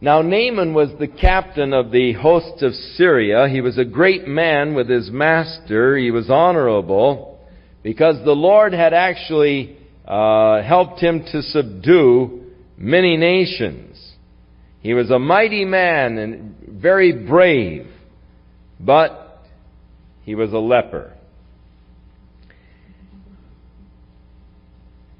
Now Naaman was the captain of the hosts of Syria. He was a great man with his master. He was honorable because the Lord had actually helped him to subdue many nations. He was a mighty man and very brave, but he was a leper.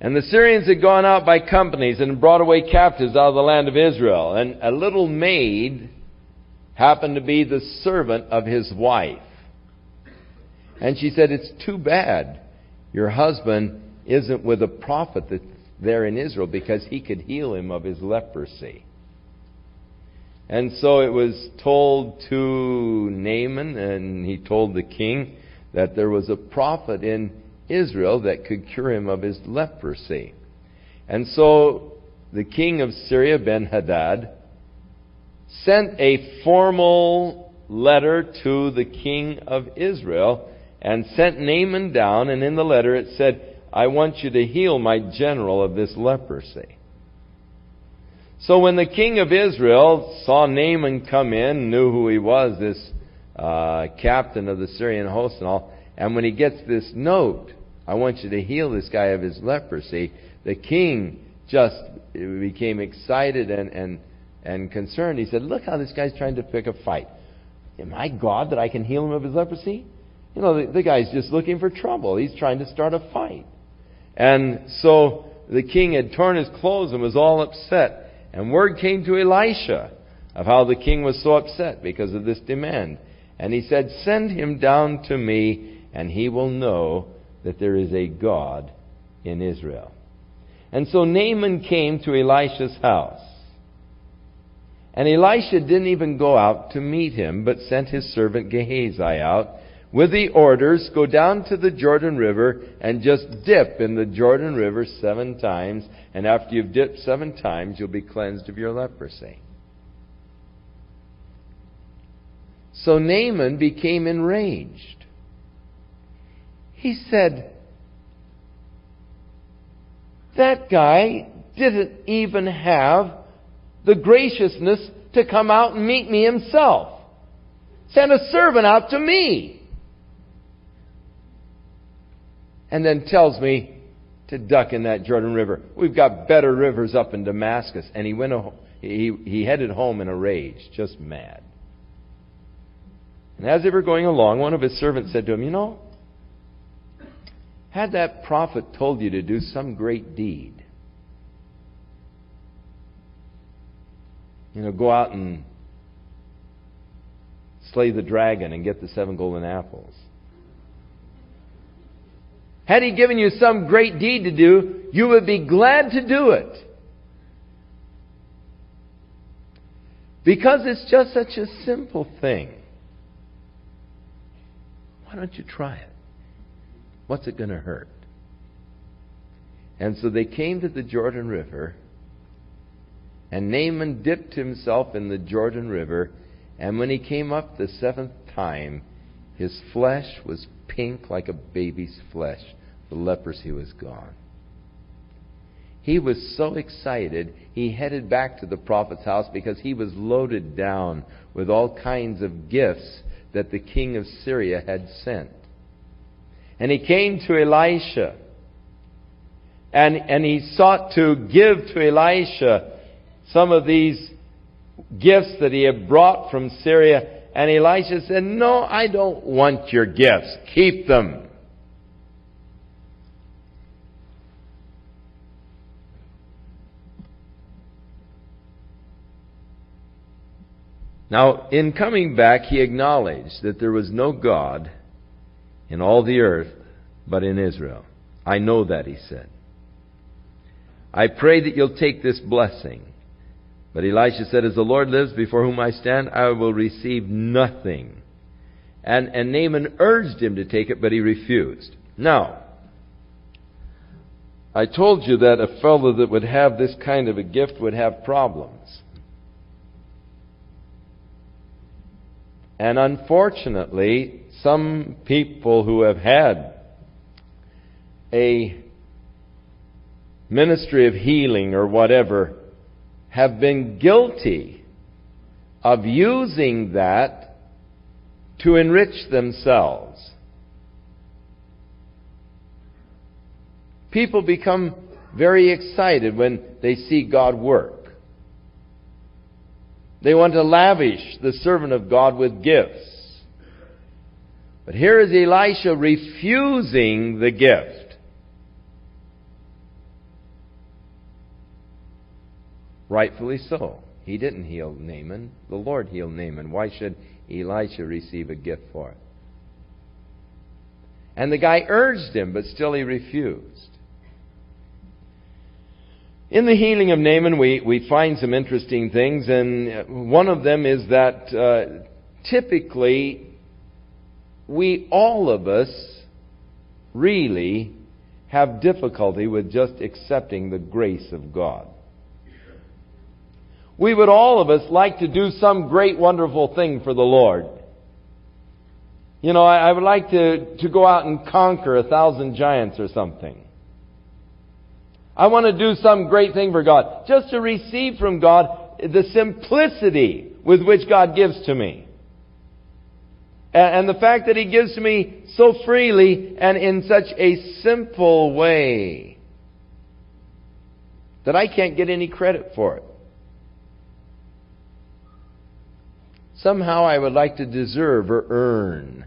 And the Syrians had gone out by companies and brought away captives out of the land of Israel. And a little maid happened to be the servant of his wife. And she said, "It's too bad your husband isn't with a prophet that's there in Israel, because he could heal him of his leprosy." And so it was told to Naaman, and he told the king that there was a prophet in Israel that could cure him of his leprosy. And so the king of Syria, Ben-Hadad, sent a formal letter to the king of Israel and sent Naaman down, and in the letter it said, "I want you to heal my general of this leprosy." So when the king of Israel saw Naaman come in, knew who he was, this captain of the Syrian host and all, and when he gets this note, "I want you to heal this guy of his leprosy," the king just became excited and concerned. He said, "Look how this guy's trying to pick a fight. Am I God that I can heal him of his leprosy? You know, the guy's just looking for trouble. He's trying to start a fight." And so the king had torn his clothes and was all upset. And word came to Elisha of how the king was so upset because of this demand. And he said, "Send him down to me, and he will know that there is a God in Israel." And so Naaman came to Elisha's house. And Elisha didn't even go out to meet him, but sent his servant Gehazi out with the orders, "Go down to the Jordan River and just dip in the Jordan River 7 times. And after you've dipped 7 times, you'll be cleansed of your leprosy." So Naaman became enraged. He said, "That guy didn't even have the graciousness to come out and meet me himself. Sent a servant out to me. And then tells me to duck in that Jordan River. We've got better rivers up in Damascus." And he headed home in a rage, just mad. And as they were going along, one of his servants said to him, "You know, had that prophet told you to do some great deed, go out and slay the dragon and get the 7 golden apples. Had he given you some great deed to do, you would be glad to do it. Because it's just such a simple thing. Why don't you try it? What's it going to hurt?" And so they came to the Jordan River, and Naaman dipped himself in the Jordan River, and when he came up the 7th time, his flesh was pink like a baby's flesh. The leprosy was gone. He was so excited, he headed back to the prophet's house because he was loaded down with all kinds of gifts that the king of Syria had sent. And he came to Elisha, and he sought to give to Elisha some of these gifts that he had brought from Syria. And Elisha said, "No, I don't want your gifts. Keep them." Now, in coming back, he acknowledged that there was no God in all the earth but in Israel. "I know that," he said. "I pray that you'll take this blessing." But Elisha said, "As the Lord lives before whom I stand, I will receive nothing." And Naaman urged him to take it, but he refused. Now, I told you that a fellow that would have this kind of a gift would have problems. And unfortunately, some people who have had a ministry of healing or whatever have been guilty of using that to enrich themselves. People become very excited when they see God work. They want to lavish the servant of God with gifts. But here is Elisha refusing the gift. Rightfully so. He didn't heal Naaman. The Lord healed Naaman. Why should Elisha receive a gift for it? And the guy urged him, but still he refused. In the healing of Naaman, we find some interesting things, and one of them is that typically all of us really have difficulty with just accepting the grace of God. We would all of us like to do some great, wonderful thing for the Lord. You know, I would like to go out and conquer 1,000 giants or something. I want to do some great thing for God. Just to receive from God the simplicity with which God gives to me. And the fact that He gives to me so freely and in such a simple way that I can't get any credit for it. Somehow I would like to deserve or earn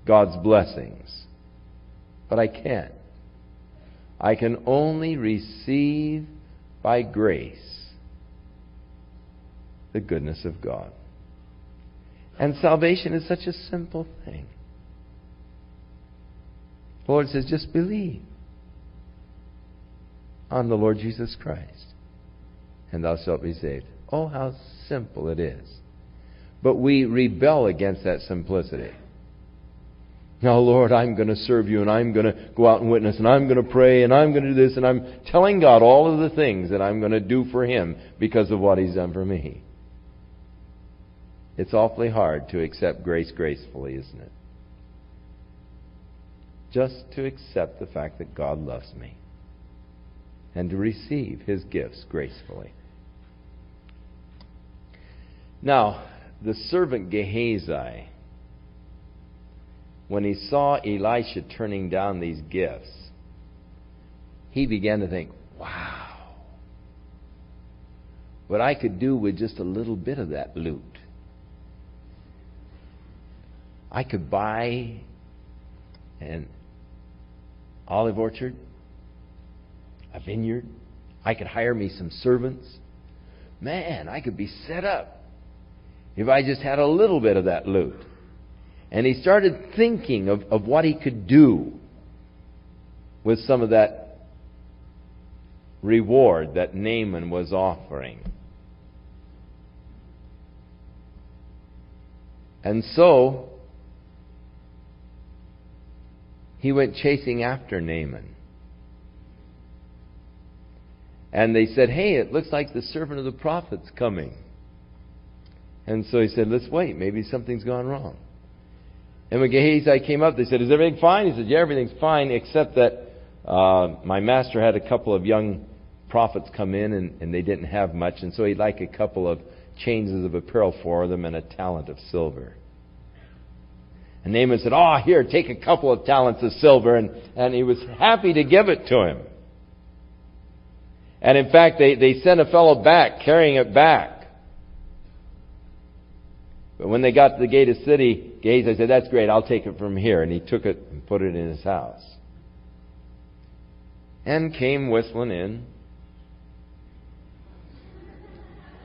God's blessings. But I can't. I can only receive by grace the goodness of God. And salvation is such a simple thing. The Lord says, just believe on the Lord Jesus Christ, and thou shalt be saved. Oh, how simple it is. But we rebel against that simplicity. Now, Lord, I'm going to serve you, and I'm going to go out and witness, and I'm going to pray, and I'm going to do this, and I'm telling God all of the things that I'm going to do for Him because of what He's done for me. It's awfully hard to accept grace gracefully, isn't it? Just to accept the fact that God loves me and to receive His gifts gracefully. Now, the servant Gehazi, when he saw Elisha turning down these gifts, he began to think, wow, what I could do with just a little bit of that loot. I could buy an olive orchard, a vineyard. I could hire me some servants. Man, I could be set up if I just had a little bit of that loot. And he started thinking of what he could do with some of that reward that Naaman was offering. And so he went chasing after Naaman. And they said, hey, it looks like the servant of the prophet's coming. And so he said, let's wait. Maybe something's gone wrong. And when Gehazi came up, they said, is everything fine? He said, yeah, everything's fine, except that my master had a couple of young prophets come in, and they didn't have much. And so he'd like a couple of changes of apparel for them and a talent of silver. And Naaman said, oh, here, take a couple of talents of silver. And he was happy to give it to him. And in fact, they sent a fellow back, carrying it back. But when they got to the gate of the city, Gehazi said, that's great, I'll take it from here. And he took it and put it in his house. And came whistling in.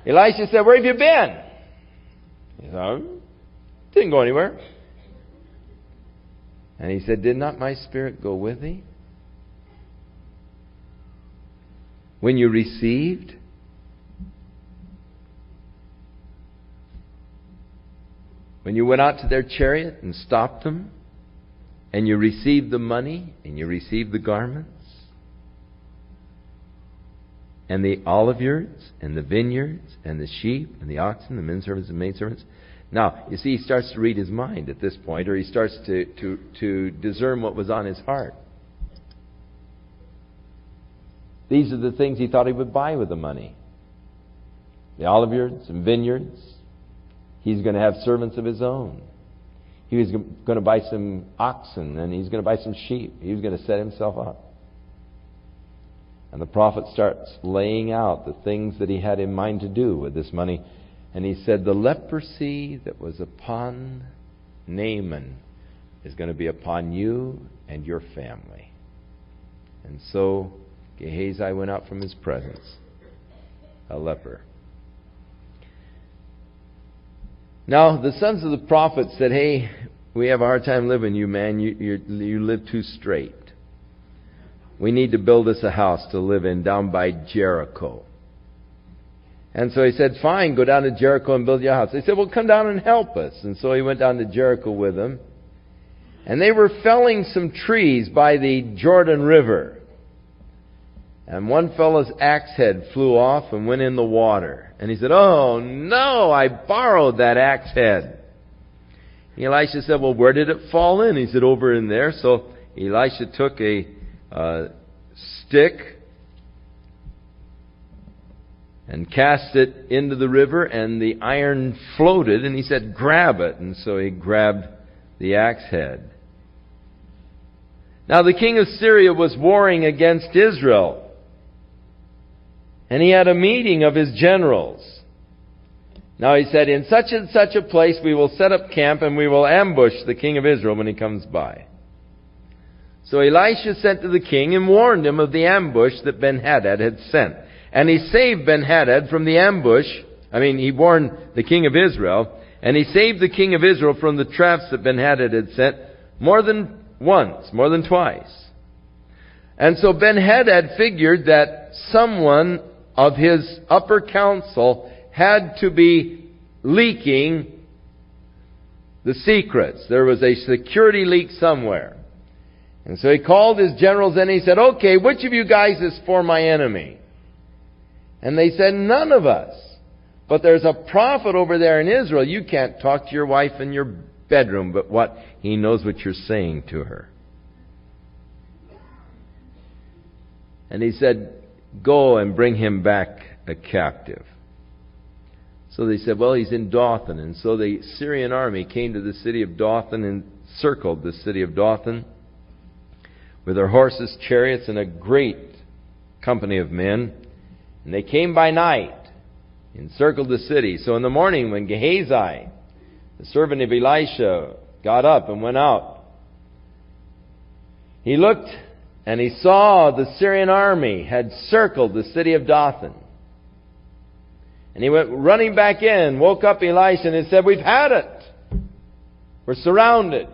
Elisha said, where have you been? He said, didn't go anywhere. And he said, did not my spirit go with thee? When you received? When you went out to their chariot and stopped them? And you received the money? And you received the garments? And the olivyards? And the vineyards? And the sheep? And the oxen? The men servants and maid servants? Now, you see, he starts to read his mind at this point, or he starts to discern what was on his heart. These are the things he thought he would buy with the money. The oliveyards and vineyards, He's going to have servants of his own. He was going to buy some oxen, and he's going to buy some sheep. He was going to set himself up. And the prophet starts laying out the things that he had in mind to do with this money. And he said, the leprosy that was upon Naaman is going to be upon you and your family. And so Gehazi went out from his presence, a leper. Now, the sons of the prophet said, hey, we have a hard time living you, man. You live too straight. We need to build us a house to live in down by Jericho. And so he said, fine, go down to Jericho and build your house. They said, well, come down and help us. And so he went down to Jericho with them. And they were felling some trees by the Jordan River. And one fellow's axe head flew off and went in the water. And he said, oh, no, I borrowed that axe head. Elisha said, well, where did it fall in? He said, over in there. So Elisha took a stick and cast it into the river, and the iron floated, and he said, grab it. And so he grabbed the axe head. Now the king of Syria was warring against Israel. And he had a meeting of his generals. Now he said, in such and such a place we will set up camp, and we will ambush the king of Israel when he comes by. So Elisha sent to the king and warned him of the ambush that Ben-Hadad had sent. And he saved Ben-Hadad from the ambush. He warned the king of Israel. And he saved the king of Israel from the traps that Ben-Hadad had sent more than once, more than twice. And so Ben-Hadad figured that someone of his upper council had to be leaking the secrets. There was a security leak somewhere. And so he called his generals and he said, okay, which of you guys is for my enemy? And they said, none of us. But there's a prophet over there in Israel. You can't talk to your wife in your bedroom, but what? He knows what you're saying to her. And he said, go and bring him back a captive. So they said, well, he's in Dothan. And so the Syrian army came to the city of Dothan and circled the city of Dothan with their horses, chariots, and a great company of men. And they came by night, encircled the city. So in the morning when Gehazi, the servant of Elisha, got up and went out, he looked and he saw the Syrian army had circled the city of Dothan. And he went running back in, woke up Elisha, and he said, we've had it. We're surrounded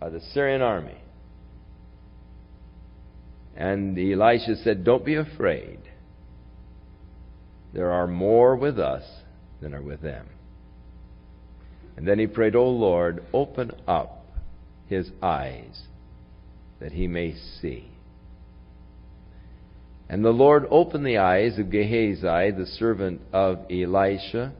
by the Syrian army. And Elisha said, don't be afraid. There are more with us than are with them. And then he prayed, O Lord, open up his eyes that he may see. And the Lord opened the eyes of Gehazi, the servant of Elisha,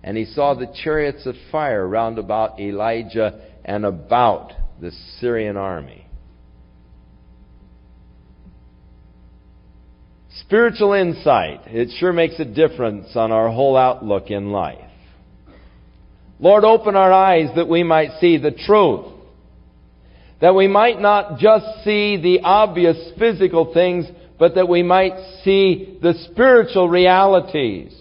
and he saw the chariots of fire round about Elijah and about the Syrian army. Spiritual insight. It sure makes a difference on our whole outlook in life. Lord, open our eyes that we might see the truth. That we might not just see the obvious physical things, but that we might see the spiritual realities.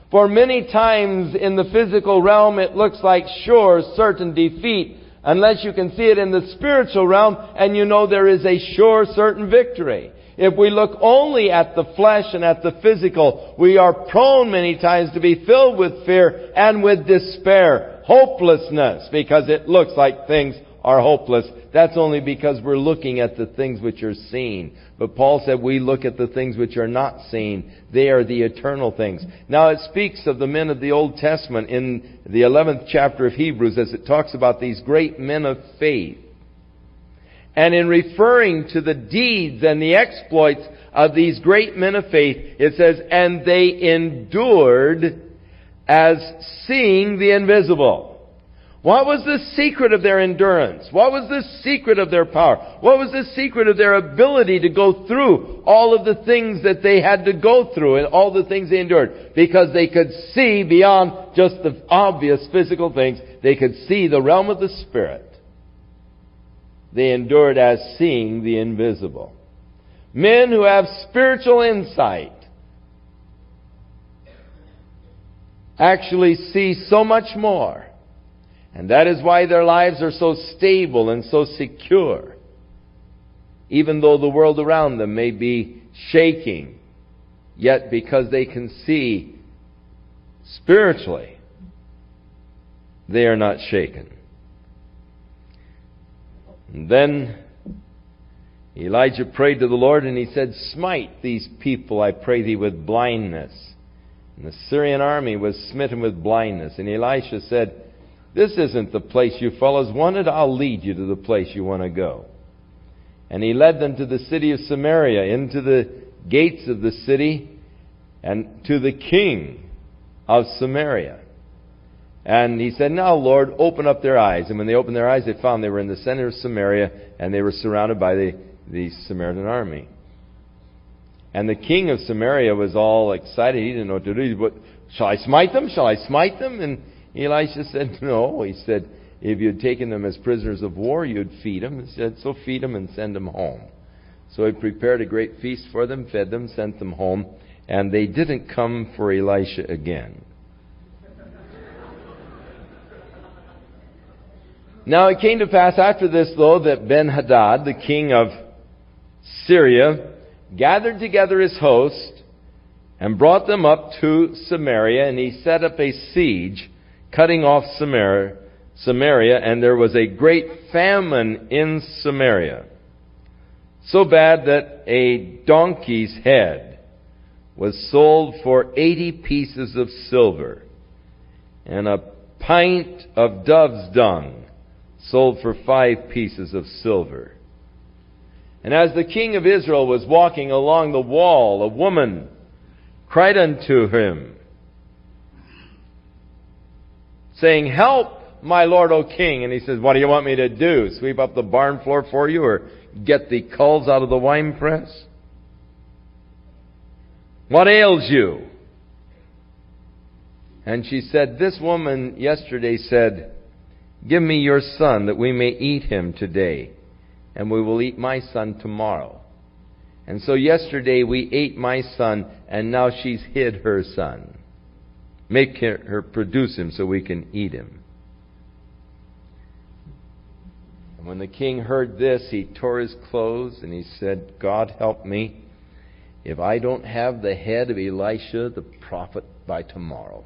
For many times in the physical realm it looks like sure, certain defeat, unless you can see it in the spiritual realm and you know there is a sure, certain victory. If we look only at the flesh and at the physical, we are prone many times to be filled with fear and with despair, hopelessness, because it looks like things are hopeless. That's only because we're looking at the things which are seen. But Paul said we look at the things which are not seen. They are the eternal things. Now it speaks of the men of the Old Testament in the 11th chapter of Hebrews as it talks about these great men of faith. And in referring to the deeds and the exploits of these great men of faith, it says, and they endured as seeing the invisible. What was the secret of their endurance? What was the secret of their power? What was the secret of their ability to go through all of the things that they had to go through and all the things they endured? Because they could see beyond just the obvious physical things. They could see the realm of the Spirit. They endured as seeing the invisible. Men who have spiritual insight actually see so much more. And that is why their lives are so stable and so secure. Even though the world around them may be shaking, yet because they can see spiritually, they are not shaken. And then Elijah prayed to the Lord and he said, "Smite these people, I pray thee, with blindness." And the Syrian army was smitten with blindness. And Elisha said, "This isn't the place you fellows wanted. I'll lead you to the place you want to go." And he led them to the city of Samaria, into the gates of the city, and to the king of Samaria. And he said, "Now, Lord, open up their eyes." And when they opened their eyes, they found they were in the center of Samaria, and they were surrounded by the Samaritan army. And the king of Samaria was all excited. He didn't know what to do. But, "Shall I smite them? Shall I smite them?" And Elisha said, "No." He said, "If you'd taken them as prisoners of war, you'd feed them." He said, "So feed them and send them home." So he prepared a great feast for them, fed them, sent them home, and they didn't come for Elisha again. Now it came to pass after this, though, that Ben-Hadad, the king of Syria, gathered together his host and brought them up to Samaria, and he set up a siege, cutting off Samaria, and there was a great famine in Samaria, so bad that a donkey's head was sold for 80 pieces of silver, and a pint of dove's dung sold for 5 pieces of silver. And as the king of Israel was walking along the wall, a woman cried unto him, saying, "Help, my lord, O king." And he says, "What do you want me to do? Sweep up the barn floor for you, or get the culls out of the winepress? What ails you?" And she said, "This woman yesterday said, 'Give me your son, that we may eat him today, and we will eat my son tomorrow.' And so yesterday we ate my son, and now she's hid her son. Make her produce him so we can eat him." And when the king heard this, he tore his clothes, and he said, "God help me, if I don't have the head of Elisha the prophet by tomorrow."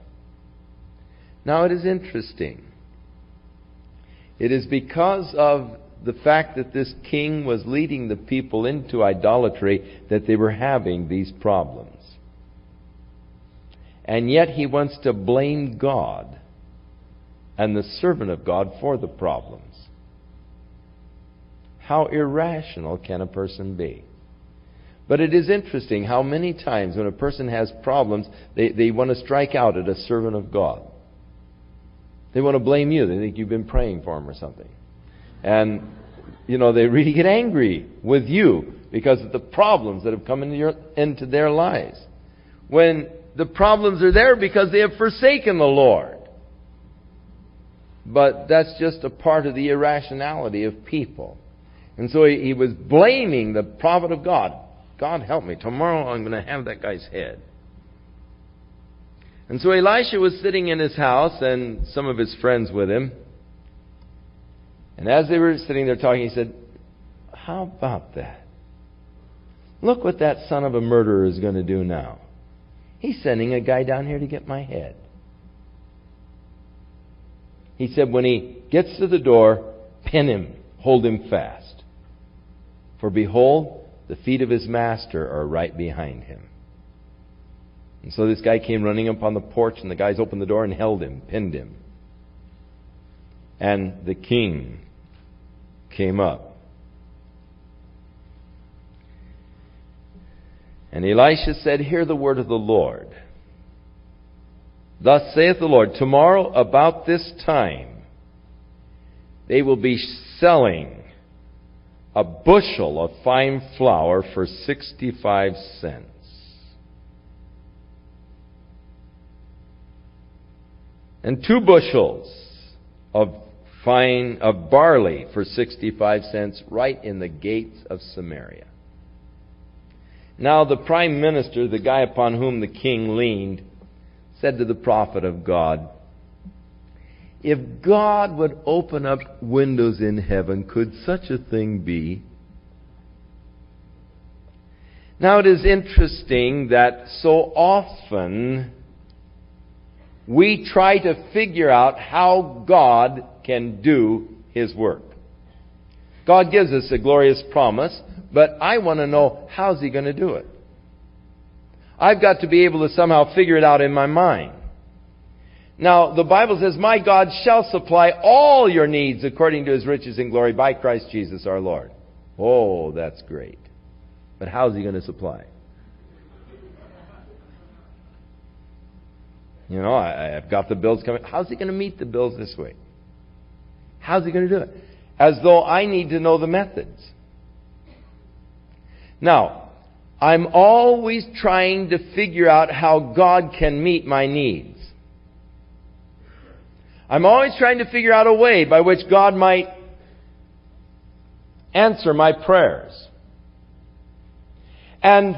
Now it is interesting. It is because of the fact that this king was leading the people into idolatry that they were having these problems. And yet he wants to blame God and the servant of God for the problems. How irrational can a person be? But it is interesting how many times when a person has problems, they want to strike out at a servant of God. They want to blame you. They think you've been praying for them or something. And, they really get angry with you because of the problems that have come into their lives. When the problems are there because they have forsaken the Lord. But that's just a part of the irrationality of people. And so he was blaming the prophet of God. "God help me, tomorrow I'm going to have that guy's head." And so Elisha was sitting in his house, and some of his friends with him. And as they were sitting there talking, he said, "How about that? Look what that son of a murderer is going to do now. He's sending a guy down here to get my head." He said, "When he gets to the door, pin him, hold him fast. For behold, the feet of his master are right behind him." And so this guy came running up on the porch, and the guys opened the door and held him, pinned him. And the king came up. And Elisha said, "Hear the word of the Lord. Thus saith the Lord, tomorrow about this time they will be selling a bushel of fine flour for 65 cents. And 2 bushels of barley for 65 cents right in the gates of Samaria. Now the prime minister, the guy upon whom the king leaned, said to the prophet of God, "If God would open up windows in heaven, could such a thing be?" Now it is interesting that so often we try to figure out how God can do His work. God gives us a glorious promise, but I want to know, how's He going to do it? I've got to be able to somehow figure it out in my mind. Now, the Bible says, "My God shall supply all your needs according to His riches and glory by Christ Jesus our Lord." Oh, that's great. But how's He going to supply? You know, I've got the bills coming. How's He going to meet the bills this week? How's He going to do it? As though I need to know the methods. Now, I'm always trying to figure out how God can meet my needs. I'm always trying to figure out a way by which God might answer my prayers. And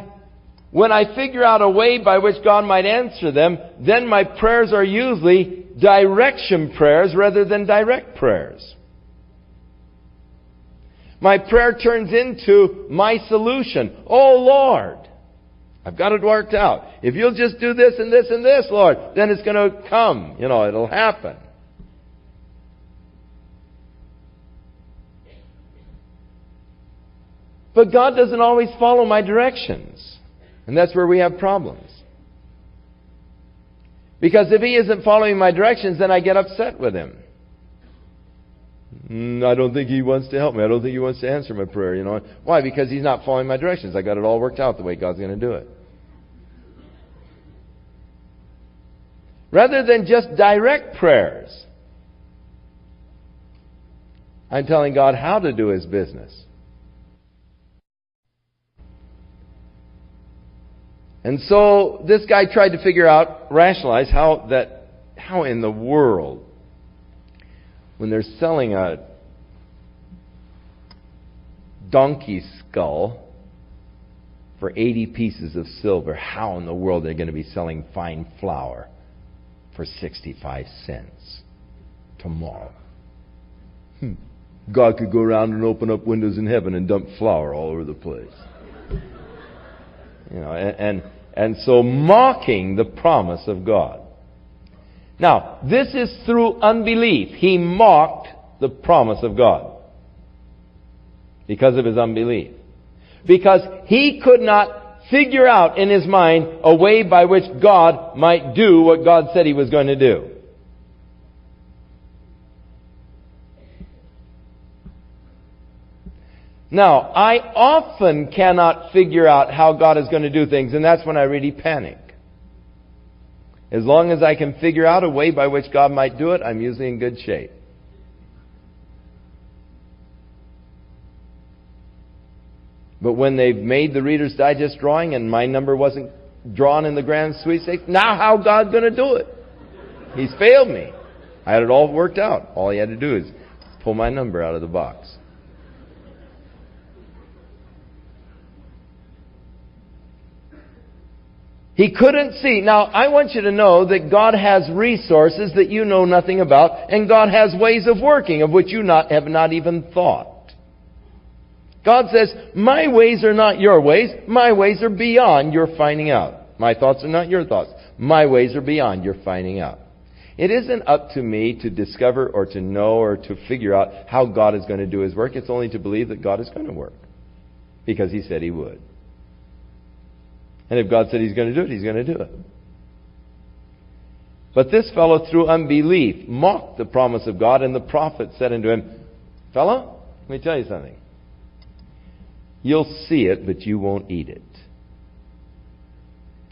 when I figure out a way by which God might answer them, then my prayers are usually direction prayers rather than direct prayers. My prayer turns into my solution. "Oh Lord, I've got it worked out. If you'll just do this and this and this, Lord, then it's going to come. You know, it'll happen." But God doesn't always follow my directions. And that's where we have problems. Because if He isn't following my directions, then I get upset with Him. I don't think He wants to help me. I don't think He wants to answer my prayer. You know why? Because He's not following my directions. I got it all worked out the way God's going to do it. Rather than just direct prayers, I'm telling God how to do His business. And so this guy tried to figure out, rationalize how in the world, when they're selling a donkey skull for 80 pieces of silver, how in the world they're going to be selling fine flour for 65 cents tomorrow? God could go around and open up windows in heaven and dump flour all over the place. You know, and so mocking the promise of God. Now, this is through unbelief. He mocked the promise of God because of his unbelief. Because he could not figure out in his mind a way by which God might do what God said He was going to do. Now, I often cannot figure out how God is going to do things, and that's when I really panic. As long as I can figure out a way by which God might do it, I'm usually in good shape. But when they've made the Reader's Digest drawing and my number wasn't drawn in the grand sweepstakes, now how God's going to do it? He's failed me. I had it all worked out. All He had to do is pull my number out of the box. He couldn't see. Now, I want you to know that God has resources that you know nothing about, and God has ways of working of which you have not even thought. God says, my ways are not your ways. My ways are beyond your finding out. My thoughts are not your thoughts. My ways are beyond your finding out. It isn't up to me to discover or to know or to figure out how God is going to do His work. It's only to believe that God is going to work, because He said He would. And if God said He's going to do it, He's going to do it. But this fellow, through unbelief, mocked the promise of God, and the prophet said unto him, "Fellow, let me tell you something. You'll see it, but you won't eat it."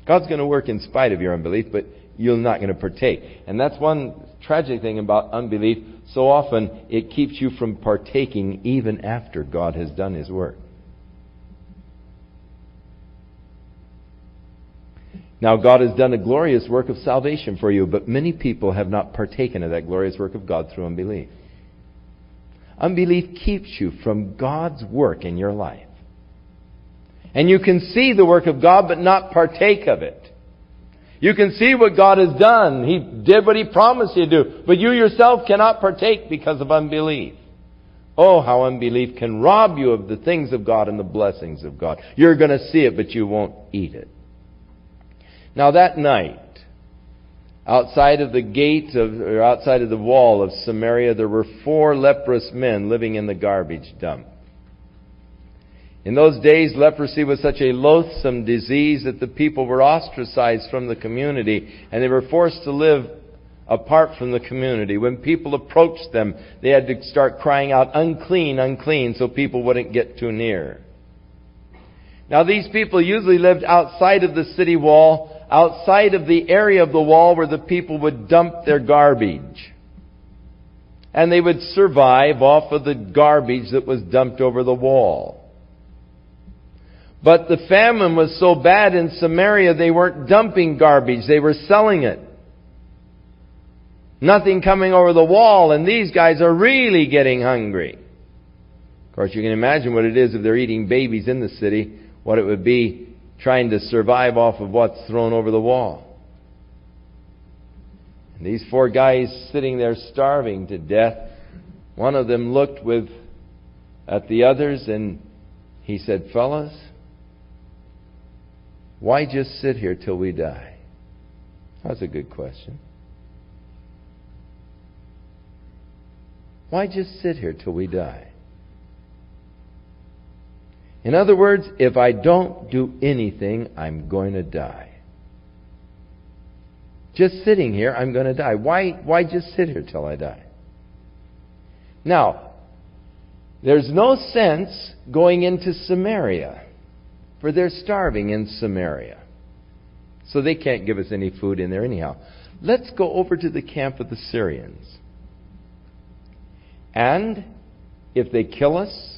God's going to work in spite of your unbelief, but you're not going to partake. And that's one tragic thing about unbelief. So often it keeps you from partaking even after God has done His work. Now, God has done a glorious work of salvation for you, but many people have not partaken of that glorious work of God through unbelief. Unbelief keeps you from God's work in your life. And you can see the work of God, but not partake of it. You can see what God has done. He did what He promised He'd do, but you yourself cannot partake because of unbelief. Oh, how unbelief can rob you of the things of God and the blessings of God. You're going to see it, but you won't eat it. Now that night, outside of the gate or outside of the wall of Samaria, there were 4 leprous men living in the garbage dump. In those days, leprosy was such a loathsome disease that the people were ostracized from the community, and they were forced to live apart from the community. When people approached them, they had to start crying out, "Unclean, unclean," so people wouldn't get too near. Now these people usually lived outside of the city wall, outside of the area of the wall where the people would dump their garbage. And they would survive off of the garbage that was dumped over the wall. But the famine was so bad in Samaria, they weren't dumping garbage, they were selling it. Nothing coming over the wall, and these guys are really getting hungry. Of course, you can imagine what it is if they're eating babies in the city, what it would be trying to survive off of what's thrown over the wall. And these 4 guys sitting there starving to death, one of them looked at the others and he said, "Fellas, why just sit here till we die?" That's a good question. Why just sit here till we die? In other words, if I don't do anything, I'm going to die. Just sitting here, I'm going to die. Why just sit here till I die? Now, there's no sense going into Samaria, for they're starving in Samaria. So they can't give us any food in there anyhow. Let's go over to the camp of the Syrians. And if they kill us,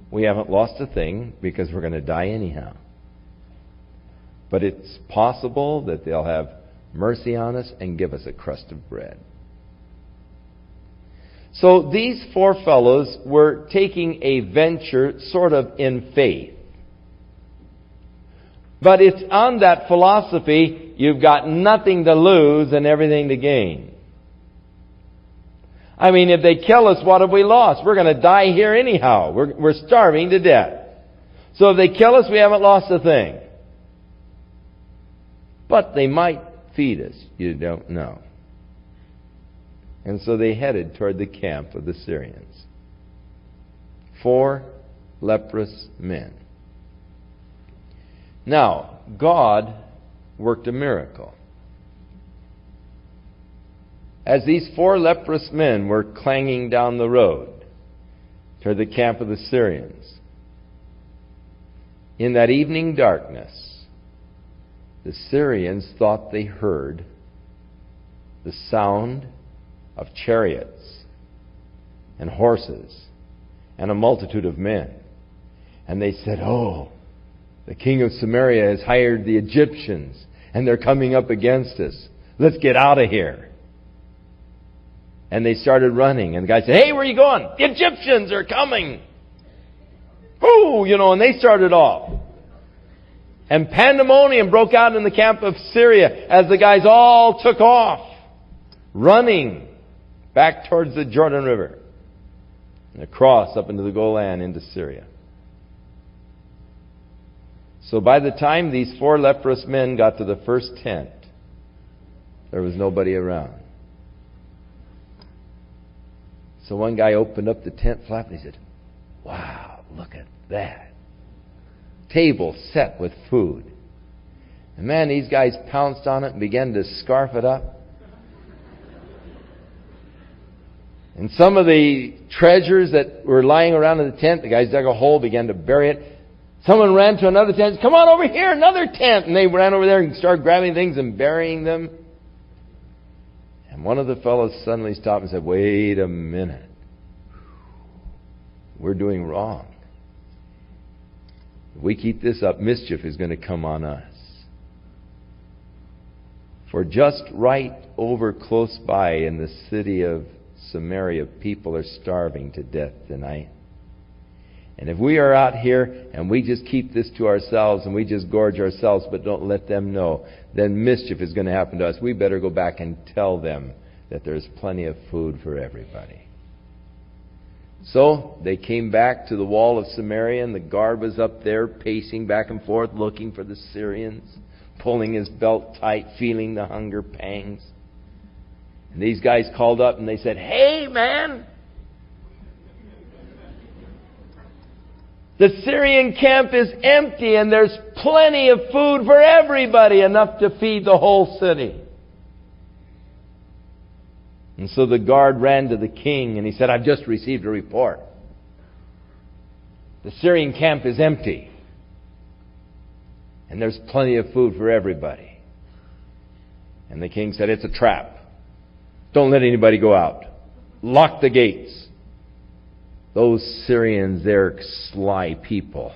we haven't lost a thing because we're going to die anyhow. But it's possible that they'll have mercy on us and give us a crust of bread. So these 4 fellows were taking a venture sort of in faith. But it's on that philosophy, you've got nothing to lose and everything to gain. I mean, if they kill us, what have we lost? We're going to die here anyhow. We're starving to death. So if they kill us, we haven't lost a thing. But they might feed us. You don't know. And so they headed toward the camp of the Syrians. 4 leprous men. Now, God worked a miracle. As these 4 leprous men were clanging down the road toward the camp of the Syrians, in that evening darkness, the Syrians thought they heard the sound of chariots and horses and a multitude of men. And they said, "Oh, the king of Samaria has hired the Egyptians, and they're coming up against us. Let's get out of here." And they started running. And the guy said, "Hey, where are you going? The Egyptians are coming." Whoo, and they started off. And pandemonium broke out in the camp of Syria as the guys all took off, running back towards the Jordan River and across up into the Golan into Syria. So by the time these 4 leprous men got to the first tent, there was nobody around. So one guy opened up the tent flap and he said, "Wow, look at that. Table set with food." And man, these guys pounced on it and began to scarf it up. And some of the treasures that were lying around in the tent, the guys dug a hole, began to bury it. Someone ran to another tent. "Come on over here, another tent." And they ran over there and started grabbing things and burying them. And one of the fellows suddenly stopped and said, "Wait a minute. We're doing wrong. If we keep this up, mischief is going to come on us." For just right over close by in the city of Samaria, people are starving to death tonight. And if we are out here and we just keep this to ourselves and we just gorge ourselves but don't let them know, then mischief is going to happen to us. We better go back and tell them that there's plenty of food for everybody. So they came back to the wall of Samaria, and the guard was up there pacing back and forth looking for the Syrians, pulling his belt tight, feeling the hunger pangs. And these guys called up and they said, "Hey, man! The Syrian camp is empty and there's plenty of food for everybody, enough to feed the whole city." And so the guard ran to the king and he said, "I've just received a report. The Syrian camp is empty and there's plenty of food for everybody." And the king said, "It's a trap. Don't let anybody go out. Lock the gates." Those Syrians, they're sly people.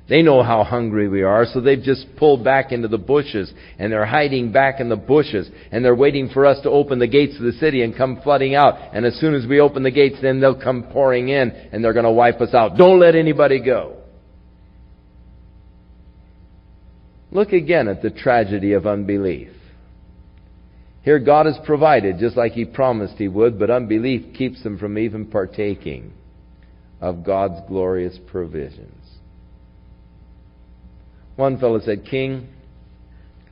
They know how hungry we are, so they've just pulled back into the bushes, and they're hiding back in the bushes, and they're waiting for us to open the gates of the city and come flooding out. And as soon as we open the gates, then they'll come pouring in, and they're going to wipe us out. Don't let anybody go. Look again at the tragedy of unbelief. Here God has provided just like He promised He would, but unbelief keeps them from even partaking of God's glorious provisions. One fellow said, "King,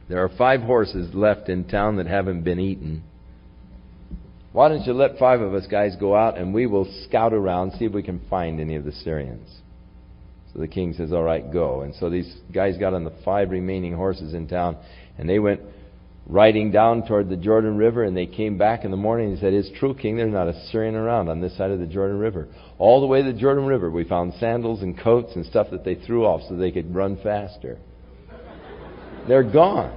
there are 5 horses left in town that haven't been eaten. Why don't you let 5 of us guys go out and we will scout around, see if we can find any of the Syrians." So the king says, "All right, go." And so these guys got on the 5 remaining horses in town, and they went riding down toward the Jordan River, and they came back in the morning and said, "It's true, King, there's not a Syrian around on this side of the Jordan River. All the way to the Jordan River we found sandals and coats and stuff that they threw off so they could run faster. They're gone."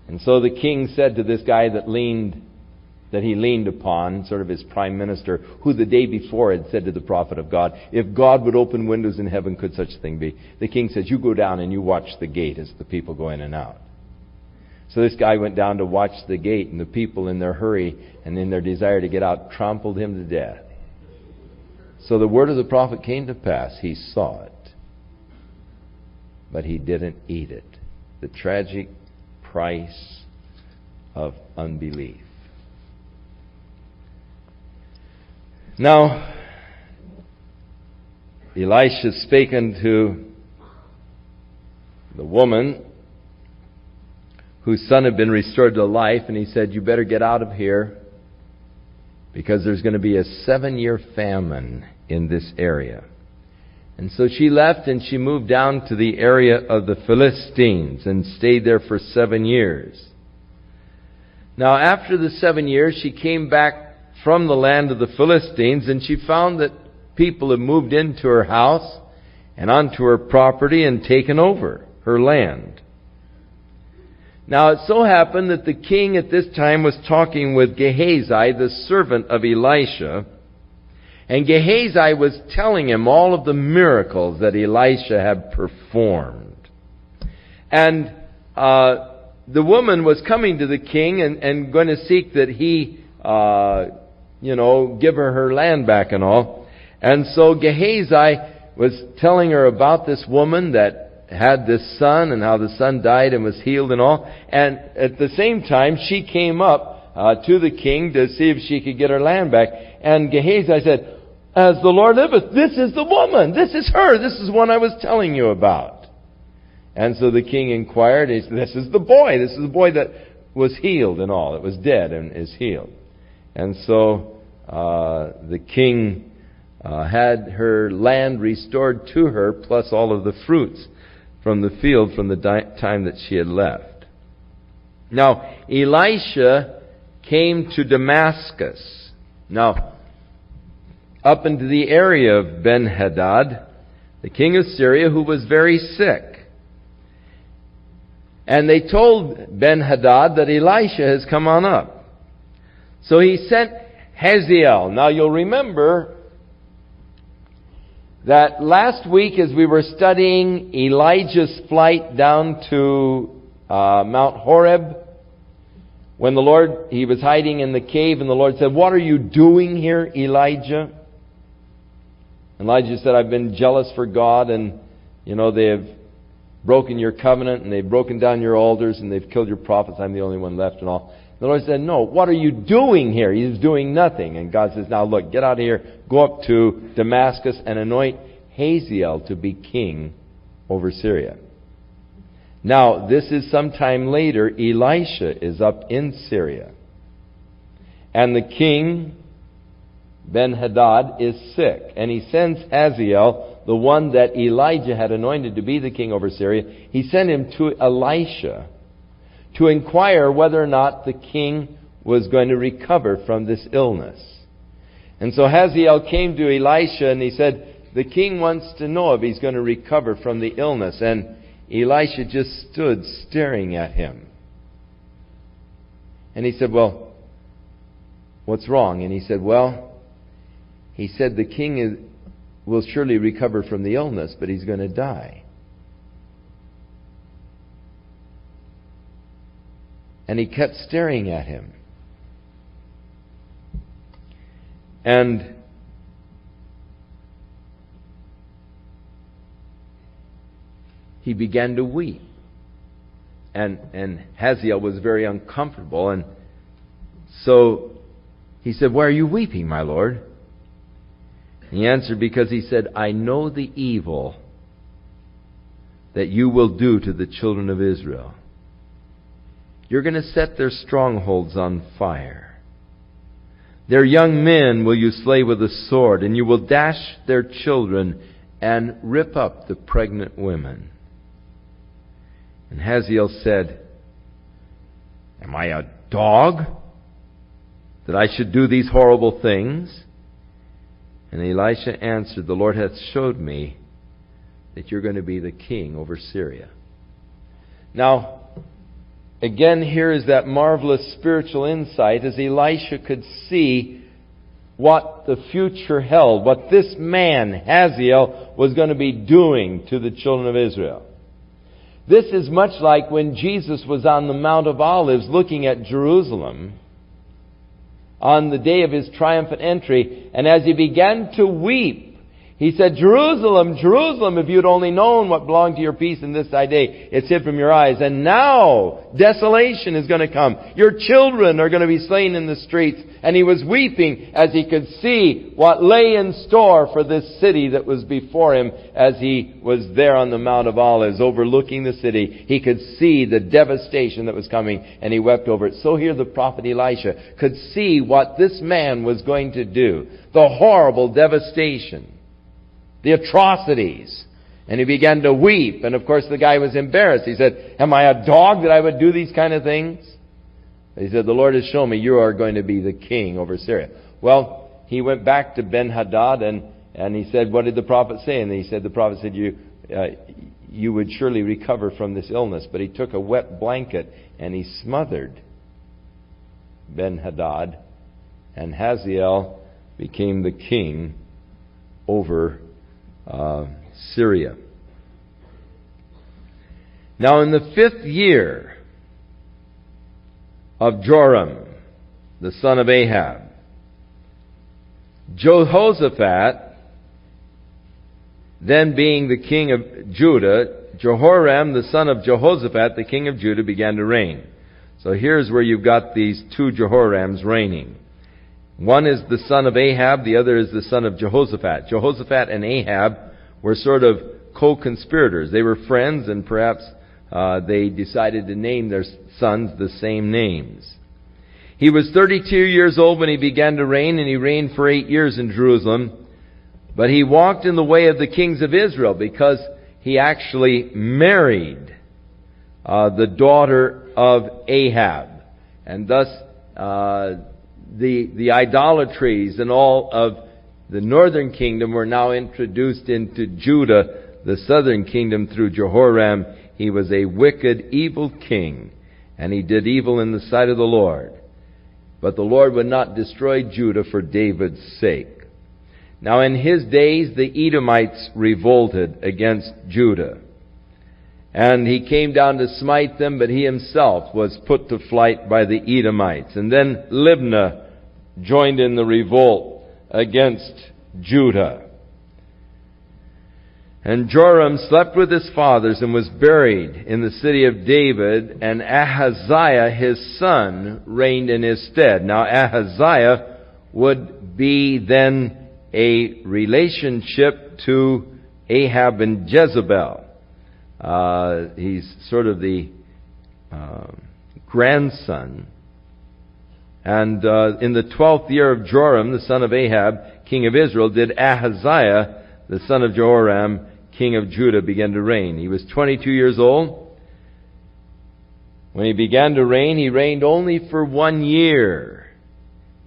And so the king said to this guy that he leaned upon, sort of his prime minister, who the day before had said to the prophet of God, "If God would open windows in heaven, could such a thing be?" The king says, "You go down and you watch the gate as the people go in and out." So this guy went down to watch the gate, and the people in their hurry and in their desire to get out trampled him to death. So the word of the prophet came to pass. He saw it, but he didn't eat it. The tragic price of unbelief. Now, Elisha spake unto the woman whose son had been restored to life, and he said, "You better get out of here, because there's going to be a 7-year famine in this area." And so she left and she moved down to the area of the Philistines and stayed there for 7 years. Now, after the 7 years, she came back from the land of the Philistines, and she found that people had moved into her house and onto her property and taken over her land. Now it so happened that the king at this time was talking with Gehazi, the servant of Elisha, and Gehazi was telling him all of the miracles that Elisha had performed. And the woman was coming to the king and going to seek that he give her land back and all. And so Gehazi was telling her about this woman that had this son and how the son died and was healed and all. And at the same time, she came up to the king to see if she could get her land back. And Gehazi said, "As the Lord liveth, this is the woman. This is her. This is one I was telling you about." And so the king inquired, he said, "This is the boy. This is the boy that was healed and all. It was dead and is healed." And so the king had her land restored to her, plus all of the fruits from the field from the time that she had left. Now, Elisha came to Damascus. Now, up into the area of Ben-Hadad, the king of Syria, who was very sick. And they told Ben-Hadad that Elisha has come on up. So he sent Hazael. Now you'll remember that last week as we were studying Elijah's flight down to Mount Horeb, when the Lord, he was hiding in the cave, and the Lord said, "What are you doing here, Elijah?" Elijah said, "I've been jealous for God, and, they have broken your covenant, and they've broken down your altars, and they've killed your prophets. I'm the only one left," and all. The Lord said, "No, what are you doing here?" He's doing nothing. And God says, "Now look, get out of here, go up to Damascus and anoint Hazael to be king over Syria." Now, this is sometime later. Elisha is up in Syria. And the king, Ben-Hadad, is sick. And he sends Hazael, the one that Elijah had anointed to be the king over Syria, he sent him to Elisha to inquire whether or not the king was going to recover from this illness. And so Hazael came to Elisha and he said, "The king wants to know if he's going to recover from the illness." And Elisha just stood staring at him. And he said, "Well, what's wrong?" And he said, he said the king will surely recover from the illness, but he's going to die. And he kept staring at him. And he began to weep. And Hazael was very uncomfortable. And so he said, "Why are you weeping, my lord?" He answered, "Because," he said, "I know the evil that you will do to the children of Israel. You're going to set their strongholds on fire. Their young men will you slay with a sword, and you will dash their children and rip up the pregnant women." And Hazael said, "Am I a dog that I should do these horrible things?" And Elisha answered, "The Lord hath showed me that you're going to be the king over Syria." Now, again, here is that marvelous spiritual insight as Elisha could see what the future held, what this man, Hazael, was going to be doing to the children of Israel. This is much like when Jesus was on the Mount of Olives looking at Jerusalem on the day of his triumphant entry, and as he began to weep, he said, "Jerusalem, Jerusalem, if you'd only known what belonged to your peace in this thy day, it's hid from your eyes. And now desolation is going to come. Your children are going to be slain in the streets." And he was weeping as he could see what lay in store for this city that was before him as he was there on the Mount of Olives overlooking the city. He could see the devastation that was coming, and he wept over it. So here the prophet Elisha could see what this man was going to do. The horrible devastation. The atrocities. And he began to weep. And of course the guy was embarrassed. He said, "Am I a dog that I would do these kind of things?" He said, "The Lord has shown me you are going to be the king over Syria." Well, he went back to Ben-Hadad and he said, "What did the prophet say?" And he said, the prophet said, you would surely recover from this illness." But he took a wet blanket and he smothered Ben-Hadad. And Hazael became the king over Syria. Now in the 5th year of Joram, the son of Ahab, Jehoshaphat, then being the king of Judah, Jehoram, the son of Jehoshaphat, the king of Judah, began to reign. So here's where you've got these two Jehorams reigning. One is the son of Ahab, the other is the son of Jehoshaphat. Jehoshaphat and Ahab were sort of co-conspirators. They were friends, and perhaps they decided to name their sons the same names. He was 32 years old when he began to reign, and he reigned for 8 years in Jerusalem. But he walked in the way of the kings of Israel because he actually married the daughter of Ahab. And thus the idolatries and all of the northern kingdom were now introduced into Judah, the southern kingdom, through Jehoram he was a wicked, evil king, and he did evil in the sight of the Lord. But the Lord would not destroy Judah for David's sake. Now in his days the Edomites revolted against Judah. And he came down to smite them, but he himself was put to flight by the Edomites. And then Libnah joined in the revolt against Judah. And Joram slept with his fathers and was buried in the city of David, and Ahaziah his son reigned in his stead. Now Ahaziah would be then a relationship to Ahab and Jezebel. He's sort of the grandson. And in the 12th year of Joram, the son of Ahab, king of Israel, did Ahaziah, the son of Joram, king of Judah, begin to reign. He was 22 years old. When he began to reign, he reigned only for 1 year.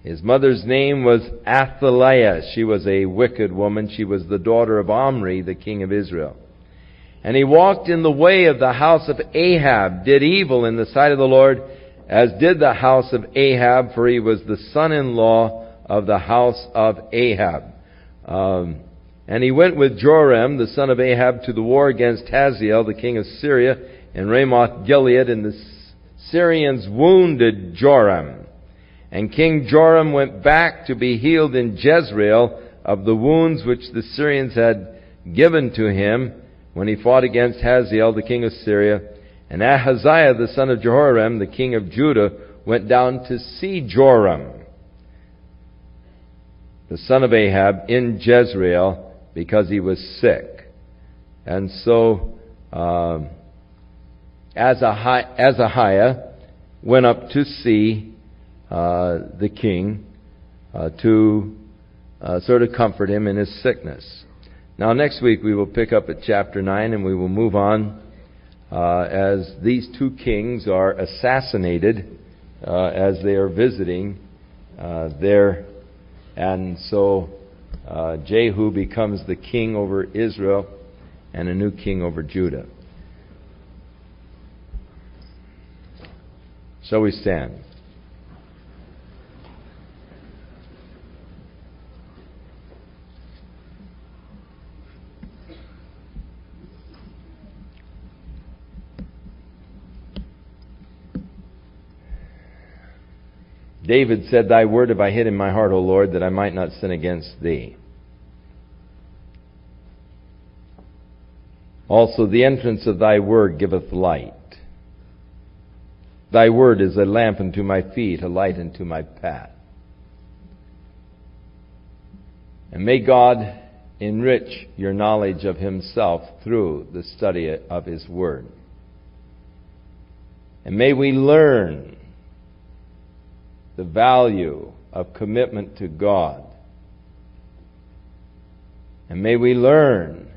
His mother's name was Athaliah. She was a wicked woman. She was the daughter of Omri, the king of Israel. And he walked in the way of the house of Ahab, did evil in the sight of the Lord, as did the house of Ahab, for he was the son-in-law of the house of Ahab. And he went with Joram, the son of Ahab, to the war against Hazael, the king of Syria, in Ramoth Gilead, and the Syrians wounded Joram. And King Joram went back to be healed in Jezreel of the wounds which the Syrians had given to him when he fought against Hazael, the king of Syria. And Ahaziah, the son of Jehoram, the king of Judah, went down to see Joram, the son of Ahab, in Jezreel, because he was sick. And so Ahaziah went up to see the king to sort of comfort him in his sickness. Now next week we will pick up at chapter 9, and we will move on as these two kings are assassinated as they are visiting there. And so Jehu becomes the king over Israel and a new king over Judah. Shall we stand? David said, "Thy word have I hid in my heart, O Lord, that I might not sin against Thee." Also, the entrance of Thy word giveth light. Thy word is a lamp unto my feet, a light unto my path. And may God enrich your knowledge of Himself through the study of His word. And may we learn the value of commitment to God. And may we learn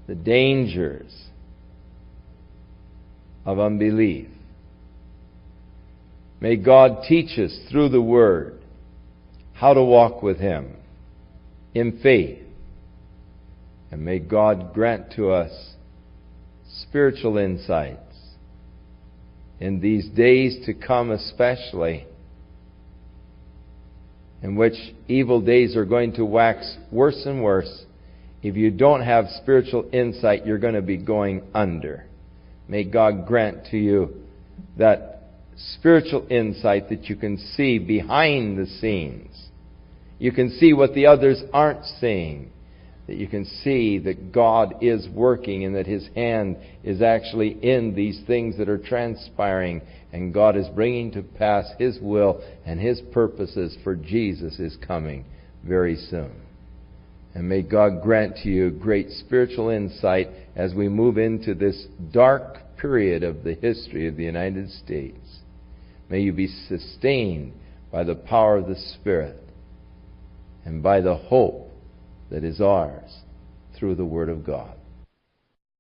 the dangers of unbelief. May God teach us through the Word how to walk with Him in faith. And may God grant to us spiritual insights in these days to come, especially, in which evil days are going to wax worse and worse. If you don't have spiritual insight, you're going to be going under. May God grant to you that spiritual insight that you can see behind the scenes. You can see what the others aren't seeing. That you can see that God is working and that His hand is actually in these things that are transpiring, and God is bringing to pass His will and His purposes, for Jesus is coming very soon. And may God grant to you great spiritual insight as we move into this dark period of the history of the United States. May you be sustained by the power of the Spirit and by the hope that is ours through the Word of God.